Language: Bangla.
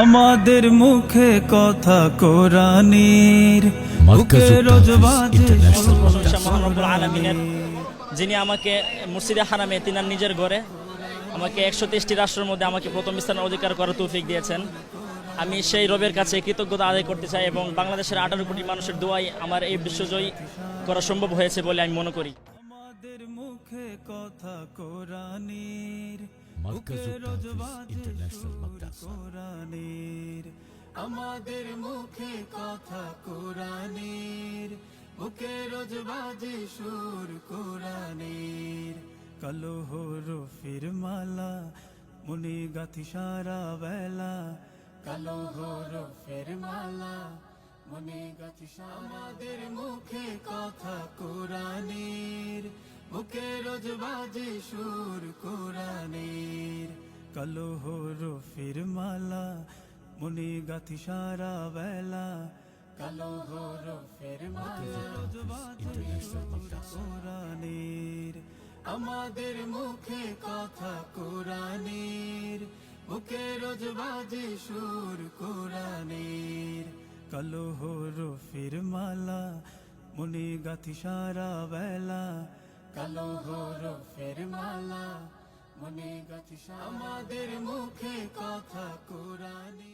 আমাদের মুখে কথা কোরআনের, বুকে রোজ বাজে প্রশংসা মহান রব্বুল আলামিনের, যিনি আমাকে মসজিদে হারামে তিনার নিজের ঘরে আমাকে 123টি রাষ্ট্রের মধ্যে আমাকে প্রথম স্থানের অধিকার করার তৌফিক দিয়েছেন। আমি সেই রবের কাছে কৃতজ্ঞতা আদায় করতে চাই এবং বাংলাদেশের 18 কোটি মানুষের দোয়ায় আমার এই বিশ্বজয়ী করা সম্ভব হয়েছে বলে আমি মনে করি। আমাদের মুখে কথা কোরআনের, বুকে রোজ বাজে কোরআনের। আমাদের মুখে কথা কোরআনের, বুকে রোজ বাজে সুর কোরআনের। কালো হরফের মালা মনে গাথি সারা বেলা, কালো হরফের মালা মনে গাথি সারা। আমাদের মুখে কথা কোরআনের, বুকে রোজ বাজে সুর কোরআনের। কালো হরফের মালা মনে গাথি সারা বেলা, কালো হরফের মালা রোজ বাজে সুর কোরআনের। আমাদের মুখে কথা কোরআনের, বুকে রোজ বাজে সুর কোরআনের। কালো হরফের মালা মনে গাথি সারা বেলা, কালো হরফের মালা মনে গাথি সারা। আমাদের মুখে কথা কোরআনের।